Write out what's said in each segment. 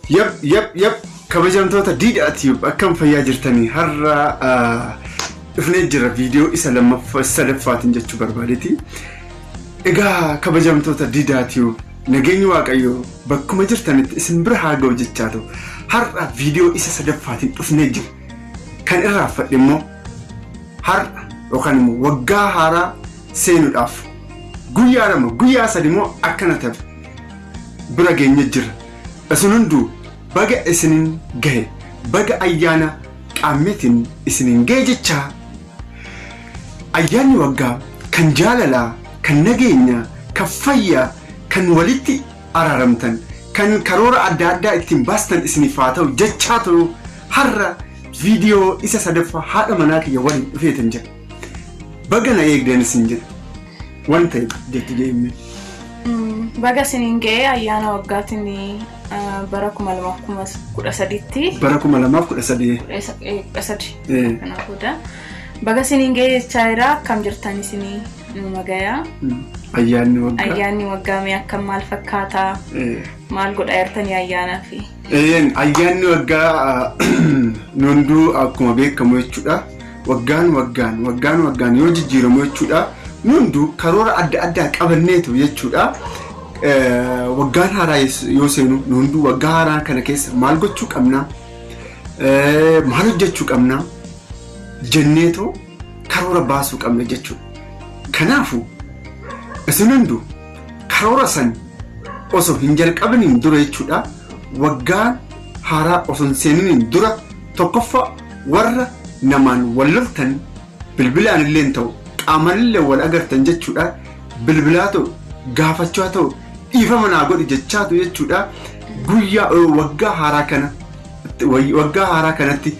Yep. Kabajamtoota diidhaatiif akkam fayyaa jirtanii har'a dhufnee jira viidiyoo isa lammaffaa sadaffaatiin jechuu barbaadeeti. Egaa kabajamtoota diidhaatiif nageenyi waaqayyoo bakkuma jirtanitti isin bira haa ga'u jechaa ta'u har'a viidiyoo isa sadaffaatiin dhufnee jira. Kan irraanfadhe immoo har'a yookaan immoo waggaa haaraa seenuudhaaf guyyaa lama guyyaa sadi immoo akkana ta'e bira geenye jira. Isin hunduu baga isinin gahe baga ayyaana qaammeetiin isinin gahe jechaa. Ayyaanni waggaa kan jaalalaa kan nageenya kan fayyaa kan walitti araaramtan kan karoora adda addaa ittiin baastan isiniif haa ta'u jechaa ta'u har'a viidiyoo isa sadaffaa haadha manaa kiyya waliin dhufeetan jira. Baga na eegdeen isin jira wanta jetti jeemee. Baga isinin gahe ayyaana waggaatiin bara 2013 bara 2013 kanaafudha. Baga isinin gahe jechaa kam jirtan isinii nagaya. Ayyaanni waggaa mee akkam maal fakkaata maal godha jirtanii ayyaanaa fi ayyaanni waggaa nunduu akkuma beekamu jechuudha. Waggaan yoo jijjiiramu jechuudha. Nunduu karoora adda addaa qabanneetu jechuudha. Waggaan haaraa yoo seenu nunduu waggaa haaraa kana keessa maal gochuu qabna maal hojjechuu qabna jenneetoo karoora baasuu qabna jechuudha. Kanaafuu isin hunduu karoora san osoo hin jalqabiniin dura jechuudha. Waggaan haaraa osoo hin seeniniin dura tokkoffaa warra namaan wal loltan bilbilaan illee ta'u qaamaan illee wal agartan jechuudha. Bilbilaa ta'u gaafachaa ta'u dhiifama naa godhi jechaatu jechuudha. Guyyaa waggaa haaraa kanatti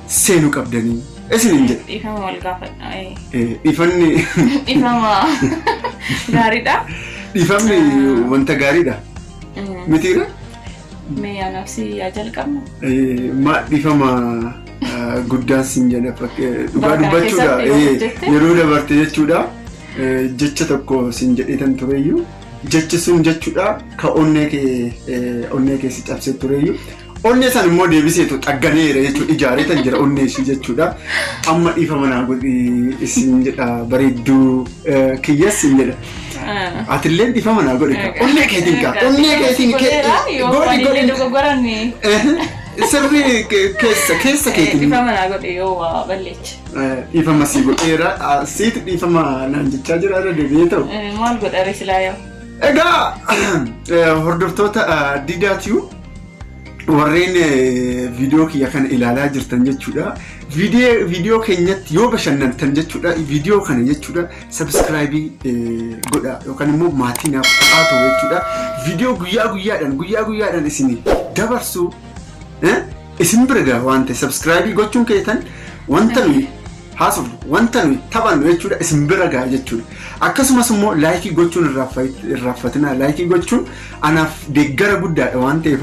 seenuu qabdanii isiniin jedhe. Dhiifama wal gaafadha. Dhiifama gaariidha. Dhiifamni wanta gaariidha. Mitiira? Mee nafsi yaa jalqabna. Dhiifama guddaan sin jedha dhugaa dubbachuudha. Yeroo dabarte jechuudha. Jecha tokko sin jedheetan tureyyuu jechi sun jechuudha ka onnee kee si cabsee tureyyuu onnee san immoo deebiseetu xagganeera jechuudha. Ijaareetan jira onnee ishii jechuudha. Amma dhiifama naa godhi isin jedha bareedduu kiyyas sin jedha. Atilleen dhiifama naa godhi onnee keetiin godhi. Sirrii keessa keetiin dhiifama naa godhe yoo waa balleecha. Dhiifama si godheera siiti dhiifama naan jechaa jira irra deebi'ee ta'u. Maal godhare silaa yoo? Egaa hordoftoota diidaatiyu warreen viidiyoo kiyya kana ilaalaa jirtan jechuudha. Viidiyoo keenyatti yoo bashannantan jechuudha. Viidiyoo kana jechuudha sabskraayibii godha yookaan immoo maatii naaf ta'aa jechuudha. Viidiyoo guyyaadhaan isin dabarsu isin bira gaa waan ta'e sabskraayibii gochuun keessan wanta nuyi haasofnu wanta nuyi taphannu jechuudha isin bira gaa jechuudha. Akkasumas immoo laayikii gochuun irraanfatinaa. Laayikii gochuun anaaf deeggara guddaadha waan ta'eef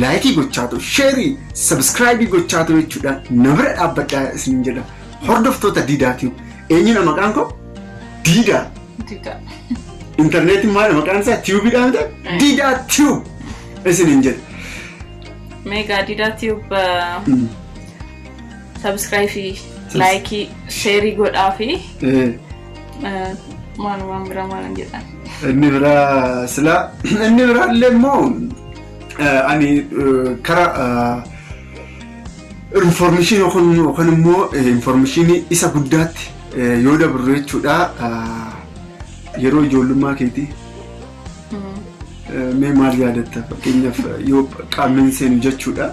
laayikii gochaatu sheerii sabskraayibii gochaatu jechuudha. Na bira dhaabbadhaa isin jedha. Hordoftoota diidaatiif eenyudha maqaan koo? Diidaa. Intarneetiin maal maqaan isaa tiyuubiidhaan ta'e diidaa tiyuub isin jedha. Mega diidaatiif sabskraayibii laayikii sheerii godhaa fi waan biraa maalan jedhan. Inni biraa illee immoo ani karaa information yookaan immoo information isa guddaatti yoo dabarru jechuudha. Yeroo ijoollummaa keetii mee maal yaadatta fakkeenyaaf yoo qaamni seenu jechuudha.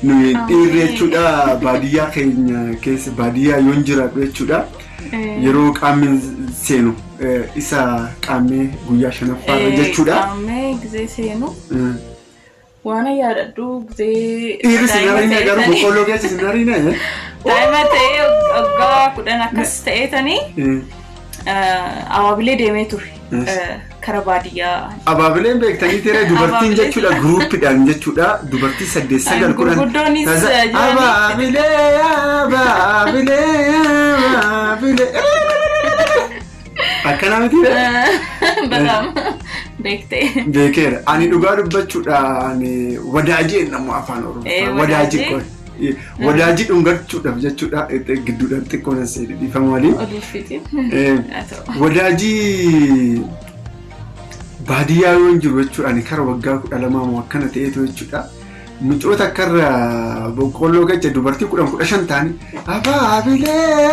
Nuyi dhiirri jechuudha baadiyyaa keenya keessa baadiyyaa yoon jiraadhu jechuudha. Yeroo qaamni seenu isa qaamni guyyaa shanaffaarra jechuudha. Qaamni gizee seenu waan yaadadhu gizee dhiirri sinariina garuu boqqolloo keessa sinariina daa'ima ta'ee waggaa 10 akkas ta'eetanii abaabilee deemee ture. Kara baadiyyaa. Abaabileen beektanii tere dubartiin jechuudha gruupidhaan jechuudha. Dubartii 8-9 gurguddoonis akkana miti Badam. beekeera. Ani dhugaa dubbachuudhaan wadaajii namu afaan Oromoo. Wadaajii kun. Wadaajii dhungachuudhaaf jechuudha gidduudhaan xiqqoon asii dhiifama waliin. Wadaajii baadiyyaa yoo hin jiru jechuudhaan kara waggaa 12 moo akkana ta'eetu jechuudha. Mucoota akkarra boqqolloo gacha dubartii 15 ta'anii abaabilee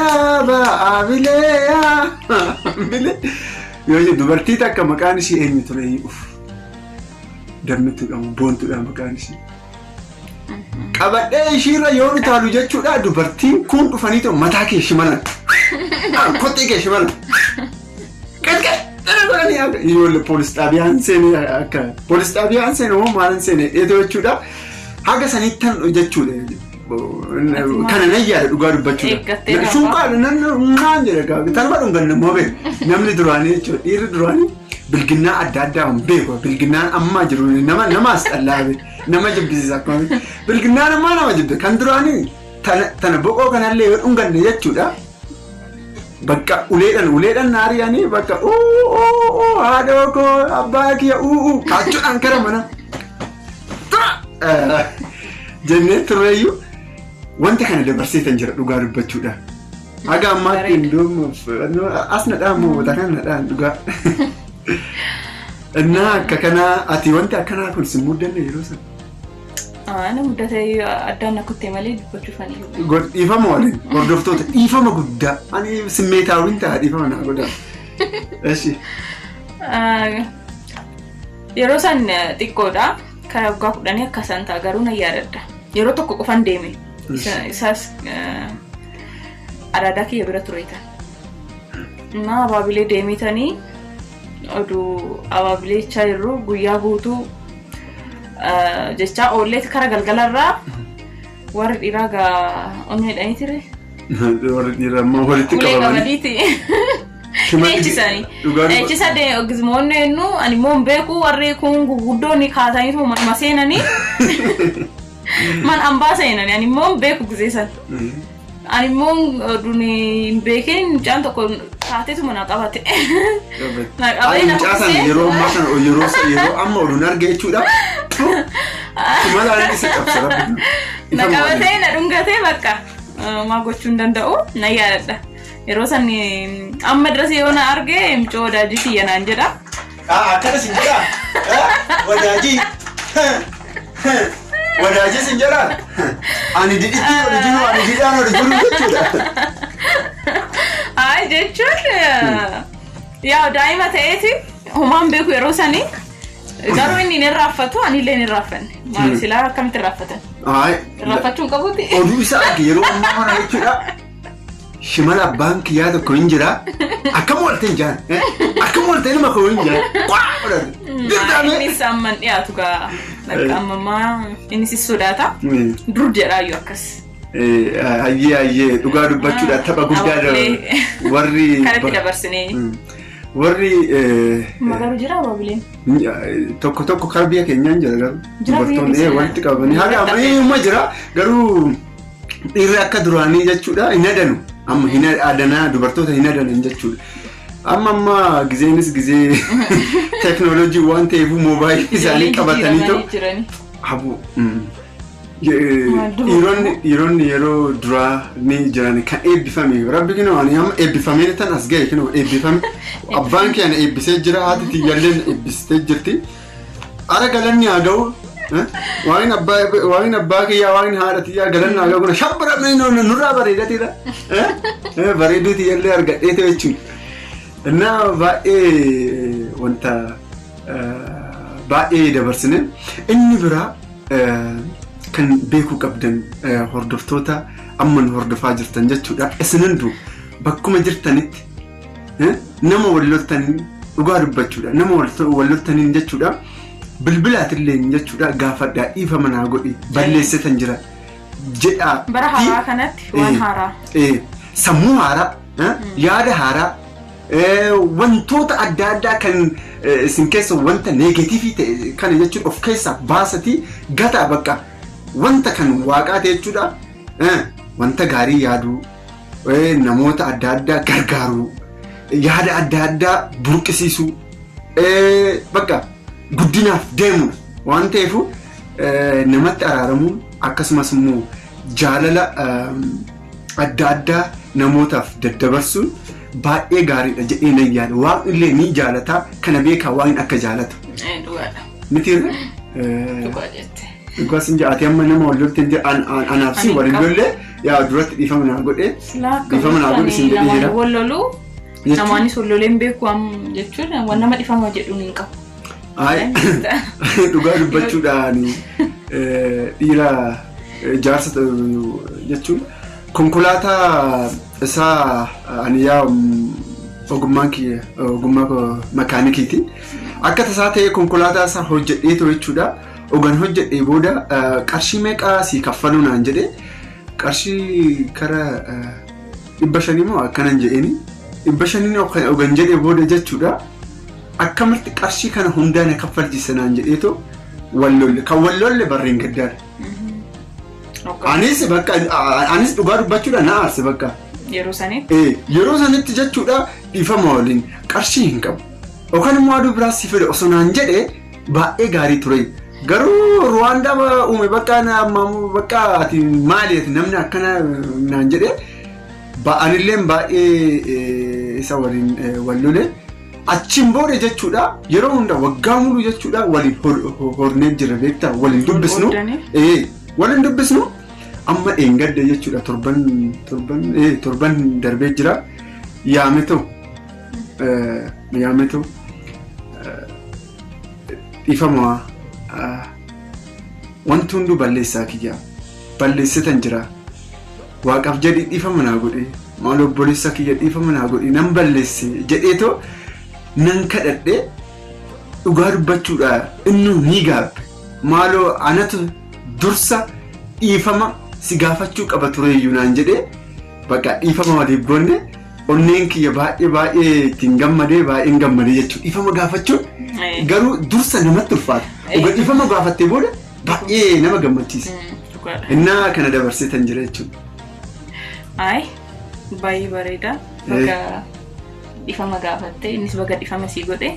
yoo dubartii takka maqaan ishee eenyu ture darnutti qabu boontuudha maqaan ishee. Qabadhee ishiirra yoo utaalu jechuudha dubartiin kun dhufanii ta'u mataa kee shimalan kottee kee shimalan yoo poolis xaabiyaan seenee akka poolis xaabiyaan seenee moo maalan seenee dheetoo jechuudha haga sanittan jechuudha kana nayyaadha dhugaa dubbachuudha shunqaadha naan jedha tanuma dhunganna moo beeku namni duraanii jechuudha dhiirri duraanii bilginnaa adda addaa hin beeku bilginnaan ammaa jiru namaas xallaabe nama jibbisiisa akkuma bilginnaan ammaa nama jibbe kan duraanii tana boqoo kanallee yoo dhunganne jechuudha bakka uleedhaan naariyanii bakka haadhoo koo abbaa kiyya kaachuudhaan kara mana jennee turreeyyuu wanta kana dabarseetan jira dhugaa dubbachuudha. Haga ammaatti as nadhaan moo wata kan nadhaan dhugaa. Innaa akka kanaa ati wanti akkanaa kun sin muddanne yeroo sana. Ana muddatee addaan akkuttee malee dubbachuufanii. Dhiifama waliin hordoftoota dhiifama guddaa ani simmeetaawwiin ta'a dhiifama naa godhaa. Eshi. Yeroo san xiqqoodha karaa waggaa 10 akka isaan ta'a garuu na yaadadha. Yeroo tokko qofan deeme isaas araadaa kiyya bira tureetan. Naa abaabilee deemitanii oduu abaabileechaa jirru guyyaa guutuu jecha oolleet kara galgalarraa warri dhiiraa gaa onneedhanii ture. Warri dhiiraa ammoo walitti qabamanii. Eechisanii. Eechisa ogizmoonni eenyu ani immoo hin beeku warri kun guguddoonni kaasaniitu manuma seenanii man ambaa seenanii ani immoo hin beeku gizeessan. Ani immoo hin beekin mucaan tokko taateetu mana qabate. Mucaasan yeroo ammaa kana yeroo amma oduun arge jechuudha. Malaan isa qabsara. Na qabatee na dhungatee bakka maa gochuu hin danda'u na yaadadha. Yeroo san amma dirasii yoo na arge mucoo wadaajii kiyya naan jedha. Akkana sin jedha? Wadaajii? Wadaajii sin jedha? Ani didhitti ol jiru ani didhaan ol jiru jechuudha. Jechuun yaa daa'ima ta'eeti homaan beeku yeroo sanii garuu inni hin irraanfatu anillee hin irraanfanne. Maali silaa akkamitti irraanfatan? Irraanfachuun qabuuti. Oduu isaa yeroo ammaa kana jechuudha. Shimala abbaan kiyyaa tokko hin jira. Akkam waltee hin jaan. Akkam waltee nama koo hin jaan. Inni samman dhiyaatu gaa. Bakka ammaa inni si sodaata. Dur jedhaayyuu akkas. Ayyee dhugaa dubbachuudha tapha guddaa warri kanatti dabarsinee. Warri Magaruu jira abaabileen. Tokko kara biyya keenyaan jira garuu dubartoonni walitti qabanii haga amma jira garuu dhiirri akka duraanii jechuudha hin adanu. Amma hin adanaa dubartoota hin adanan jechuudha. Amma gizeenis gizee teknooloojii waan ta'eef moobaayilii isaanii qabatanii ta'u. Habu. Dhiironni yeroo duraa ni jiran kan eebbifame rabbi kinoo ani amma eebbifamee tan as ga'e kinoo eebbifame abbaan kee ana eebbisee jira haati tiyyaalleen eebbistee jirti. Ara galanni haa ga'u. Waan abbaa kiyyaa waan haadha tiyyaa galanni haa ga'u kuna shabbara nurraa bareedatidha. Bareeduu tiyyaallee argadhee ta'e jechuudha. Innaa baay'ee wanta baay'ee dabarsine inni biraa kan beekuu qabdan hordoftoota amman hordofaa jirtan jechuudha. Isinandu bakkuma jirtanitti nama walloltaniin dhugaa dubbachuudha. Nama walloltaniin jechuudha. Bilbilaatillee jechuudha gaafadhaa dhiifama naa godhi balleessitan jira jedhaa. Bara haaraa kanatti waan haaraa. Sammuu haaraa, yaada haaraa, wantoota adda addaa kan isin keessa wanta neegatiivii ta'e kana jechuudha of keessaa baasatii gataa bakka. Wanta kan waaqaa ta'e jechuudha. Wanta gaarii yaaduu, namoota adda addaa gargaaruu, yaada adda addaa burqisiisuu, bakka guddinaaf deemu waan ta'eef namatti araaramuun akkasumas immoo jaalala adda addaa namootaaf daddabarsuun baay'ee gaariidha jedhee nan yaada. Waan illee ni jaalataa kana beekaa waan akka jaalatu. Mitiirra? Dhugaas hin jaati amma nama wal lolteen jira anaaf si waliin lollee yaa duratti dhiifama naa godhee dhiifama naa godhe isin jedhee jira. Wal loluu namaanis wal loleen beeku jechuudha waan nama dhiifama jedhuun hin qabu. Dhugaa dubbachuudhaan dhiira jaarsa jechuun konkolaataa isaa ani yaa ogummaa makaanikiitiin akka tasaa ta'ee konkolaataa isaa hojjedhee jechuudha. Ogan hojjedhee booda qarshii meeqaa si kaffaluu naan jedhee qarshii kara 500 moo akkanan jedheeni 500 ogan jedhee booda jechuudha. Akkamitti qarshii kana hundaan kaffalchiisa naan jedheeto wallolle kan wallolle barreen gaddaadha. Anis dhugaa dubbachuudha na aarse bakka. Yeroo sanitti jechuudha dhiifama waliin qarshii hin qabu. Yookaan immoo aduu biraas si fedhe osoo naan jedhee baay'ee gaarii ture. Garuu Ruwaandaa uume bakka ati maaliif namni akkana naan jedhee ba'anillee baay'ee isa waliin wallole. Achiin booda jechuudha yeroo hunda waggaa mulu jechuudha waliin hornee jira beektaa waliin dubbisnu. Waliin dubbisnu amma eengadde jechuudha torban darbee jira yaametu dhiifama wanti hunduu balleessaa kiyyaa balleessitan jira waaqaaf jedhii dhiifama naa godhe maal obboleessa kiyya dhiifama naa godhe nan balleesse jedheetoo nan kadhadhe dhugaa dubbachuudha inni ni gaabbe maaloo anatu dursa dhiifama si gaafachuu qaba tureeyyuu naan jedhee bakka dhiifama waliif goonne onneen kiyya baay'ee ittiin gammadee baay'een gammadee jechuudha. Dhiifama gaafachuun garuu dursa namatti ulfaata. Oga dhiifama gaafattee booda baay'ee nama gammachiisa. Innaa kana dabarsitan jira jechuudha. Baay'ee bareeda. Bakka dhiifama gaafattee innis bakka dhiifama sii godhe.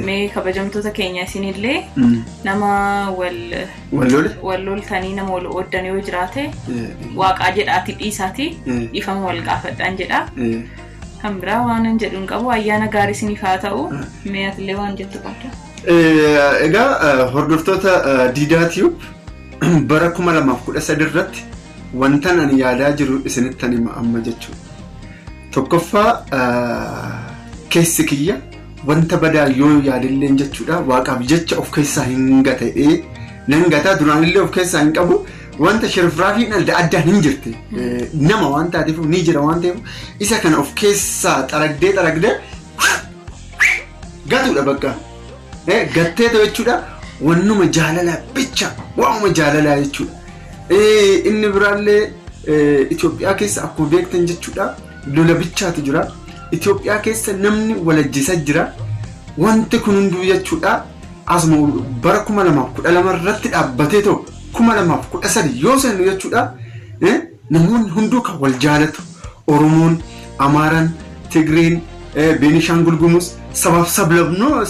Mee kabajamtoota keenya isinillee nama wal loltanii nama wal ooddan yoo jiraate waaqaa jedhaati dhiisaati dhiifama wal gaafadhaan jedha. Kan biraa waan jedhuun qabu ayyaana gaarii isiniif haa ta'u. Mee atillee waan jettu qabda? Egaa hordoftoota Diidaatiif bara 2013 irratti wantan ani yaadaa jiru isinittan hima amma jechuudha. Tokkoffaa keessi kiyya wanta badaa yoo yaadilleen jechuudha waaqaaf jecha of keessaa hin gata'ee nan gataa duraanillee of keessaa hin qabu wanta shirfraafiin adda addaan hin jirti nama waan taateef ni jira waan ta'eef isa kana of keessaa xaragdee gatuudha bakka gatteeto jechuudha wannuma jaalalaa bicha waanuma jaalalaa jechuudha. Inni biraallee Itoophiyaa keessa akkuma beektan jechuudha lola bichaatu jira. Itoophiyaa keessa namni walajjisa jira. Wanti kun hunduu jechuudha asuma bara 2012 irratti dhaabbatee ta'u 2013 yoo seennu jechuudha namoonni hunduu kan wal jaalatu Oromoon, Amaaraan, Tigreen, Beenishaangul Gumuz sabaaf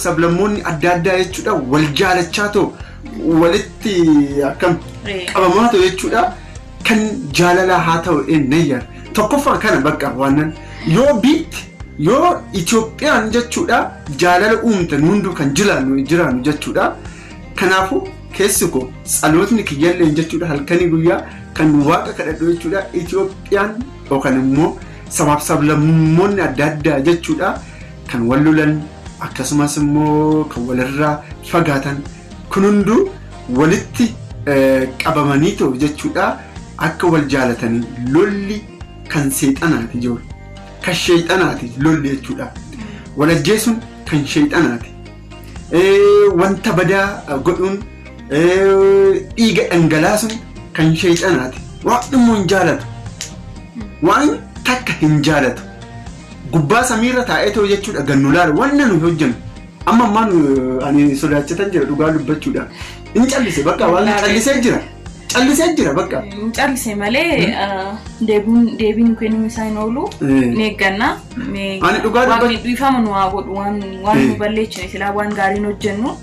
sablammoonni adda addaa jechuudha wal jaalachaa ta'u walitti akkam qabamaa ta'u jechuudha kan jaalalaa haa ta'u eenyayyaa tokkoffaa kana bakka waan yoo biitti yoo Itoophiyaan jechuudha jaalala uumtan hunduu kan jiraannu jechuudha. Kanaafuu keessi koo tsalootni kiyyallee jechuudha halkanii guyyaa kan waaqa kadhadhu jechuudha Itoophiyaan yookaan immoo sabaaf sablammoonni adda addaa jechuudha kan wal lolan akkasumas immoo kan walirraa fagaatan kun hunduu walitti qabamanii ta'u jechuudha akka wal jaalatanii lolli kan seexanaati jiru. Kan sheexanaati lolli jechuudha. Walajjeesuun kan sheexanaati. Wanta badaa godhuun dhiiga dhangalaasuun kan sheexanaati. Waan immoo hin jaalatu. Waan takka hin jaalatu. Gubbaa samiirra taa'ee ta'u jechuudha gannulaala wanna nuyi hojjennu. Amma ammaan ani sodaachatan jira dhugaa dubbachuudha. Hin callise bakka waan callisee jira. callisee jira bakka. Callisee malee deebiin kennu isaan oolu neegganna. Ani dhugaa waan dhiifama nu haa godhu waan nu balleechine silaa waan gaarii hojjennu.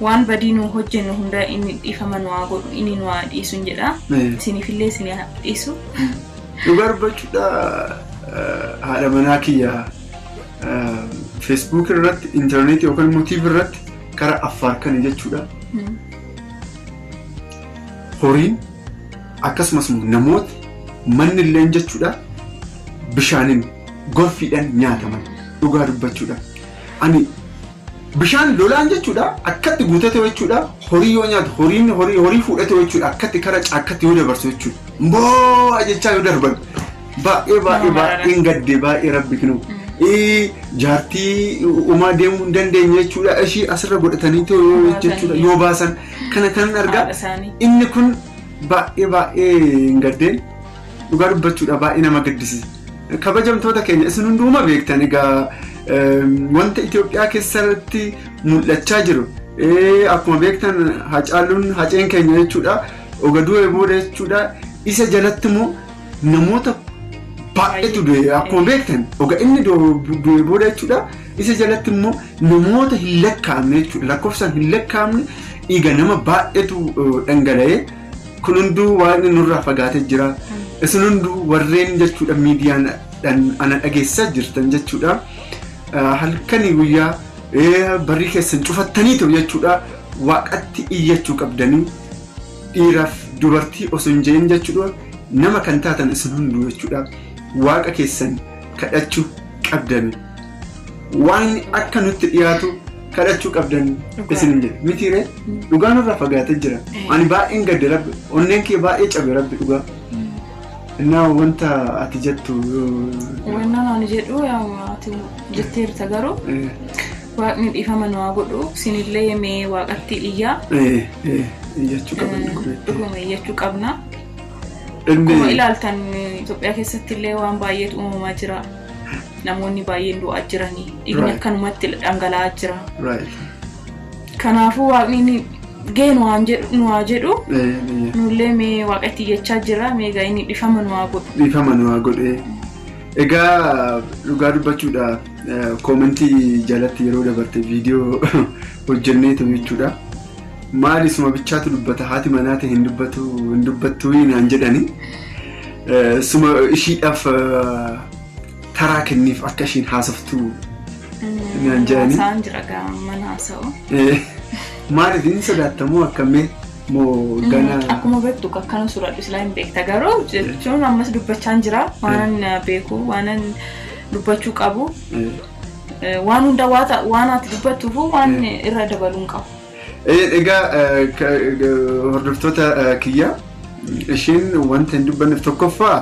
Waan badii nu hojjennu hunda inni dhiifama nu haa godhu inni nu haa dhiisu jedha. Isinifillee isin haa dhiisu. Dhugaa dubbachuudha haadha manaa kiyya Facebook irratti internet yookaan TV irratti karaa Affaar kan jechuudha. Horiin akkasumas namoota manni illee jechuudha bishaaniin golfiidhaan nyaataman dhugaa dubbachuudha. Ani bishaan lolaan jechuudha akkatti guutate jechuudha horii yoo nyaatu horii fuudhate jechuudha akkatti karaa caakkatti yoo dabarsu jechuudha. Mboo ajechaa yoo darban baay'ee gaddee baay'ee rabbi kinu. Jaartii uumaa deemuu hin dandeenye jechuudha ishii asirra godhatanii jechuudha yoo baasan kana kan argaa inni kun baay'ee gaddeen dhugaa dubbachuudha baay'ee nama gaddisiisa. Kabajamtoota keenya isin hundumaa beektan egaa wanta Itoophiyaa keessatti mul'achaa jiru akkuma beektan Hacaaluun haceen keenya jechuudha ogaduu booda jechuudha isa jalatti immoo namoota baay'eetu du'e akkuma beektan oga inni du'e booda jechuudha isa jalatti immoo namoota hin lakkaa'amne jechuudha lakkoofsaan hin lakkaa'amne dhiiga nama baay'eetu dhangala'ee kun hunduu waan nurraa fagaatee jira isin hunduu warreen jechuudha miidiyaan ana dhageessaa jirtan jechuudha halkanii guyyaa barrii keessan cufattanii ta'u jechuudha waaqatti iyyachuu qabdanii dhiiraaf dubartii osoo hin jeen jechuudha nama kan taatan isin hunduu jechuudha waaqa keessan kadhachuu qabdan waan akka nutti dhiyaatu kadhachuu qabdan isin jedhe mitiire dhugaan irraa fagaatee jira ani baay'een gadde rabbi onneen kee baay'ee cabe rabbi dhugaa innaa wanta ati jettu wannan ani jedhu yaa ati jetteerta garuu waaqni dhiifama nu haa godhu sinillee mee waaqatti iyyaa iyyachuu qabna dhuguma iyyachuu qabna. Akkuma ilaaltan Itoophiyaa keessatti illee waan baay'eetu uumamaa jira. Namoonni baay'een du'aa jiranii dhiigni akkanumatti dhangala'aa jira. Kanaafuu waaqni geenu nu haa jedhu nullee mee waaqatti iyyachaa jira mee inni dhiifama nu haa godhu. Dhiifama nu haa godhu. Egaa dhugaa dubbachuudha koomentii jalatti yeroo dabarte viidiyoo hojjenneetu jechuudha. Maalisuma bichaatu dubbata haati manaate hin dubbattu naan jedhani suma ishiidhaaf taraa kenniif akka ishiin haasoftu naan jedhani isaan jira gaamman haasa'u maaliif hin sodaattamoo akkamee moo gana akkuma beektu akkana suradhu islaa hin beekta garuu jechuun ammas dubbachaan jira waanan beeku waanan dubbachuu qabu waan hunda waan ati dubbattuufu waan irra dabaluun qabu. Egaa hordoftoota kiyya ishiin wanta hin dubbanneef tokkoffaa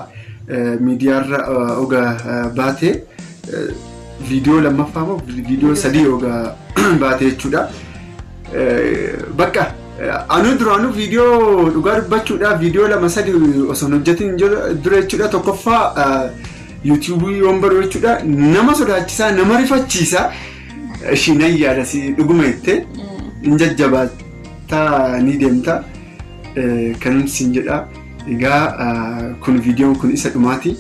miidiyaarra oga baatee viidiyoo lammaffaa moo viidiyoo sadii oga baatee jechuudha. Bakka anu duraanuu viidiyoo dhugaa dubbachuudha viidiyoo lama sadii osoo hojjetin dura jechuudha tokkoffaa yuutuubii yoon baruu jechuudha nama sodaachisaa nama rifachiisa ishiin ayyaadasi dhuguma jettee. Injajjabaata ni deemta kanum sin jedha egaa kun viidiyoon kun isa dhumaati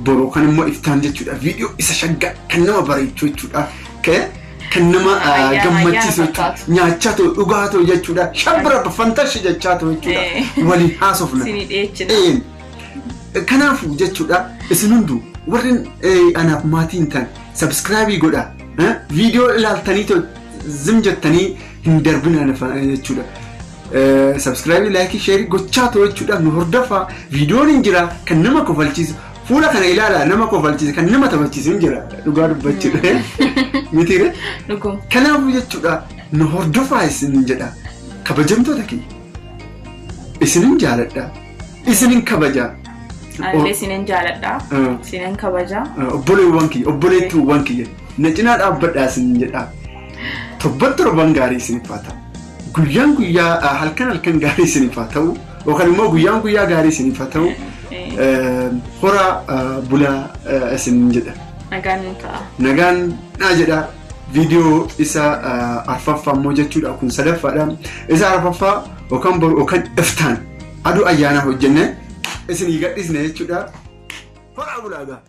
boroo kan immoo iftaan jechuudha viidiyoo isa shaggaa kan nama bareechuu jechuudha kan nama gammachiisu nyaachaa ta'u dhugaa ta'u jechuudha shabbira fantashi jechaa ta'u jechuudha waliin haasofna kanaafuu jechuudha isin hunduu warreen anaaf maatiin ta'an subscribe godha viidiyoo ilaaltanii ta'u zimjettanii hin darbinaan jechuudha. Subscribe, like, share gochaa ta'u jechuudha nu hordofaa viidiyoon hin jira kan nama kofalchiisu fuula kana ilaala nama kofalchiisu kan nama taphachiisu hin jira dhugaa dubbachuudha mitiire kanaafuu jechuudha nu hordofaa isin jedha kabajamtoota kiyya isinin jaaladha isinin kabajaa. Ani isinin jaaladha isinin kabajaa. Obboleewwan kiyya obboleettuuwwan kiyya na cinaa dhaabbadhaa isin jedha. Torban gaarii isiniif haa ta'u guyyaan guyyaa halkan gaarii isiniif haa ta'u yookaan immoo guyyaan guyyaa gaarii isiniif haa ta'u hora bulaa isin jedha. Nagaan ta'a. Nagaan jedha viidiyoo isa arfaffaa immoo jechuudha kun sadaffaadha isa arfaffaa yookaan boru yookaan iftaan aduu ayyaana hojjenne isinii gadhiisne jechuudha. Horaa bulaagaa.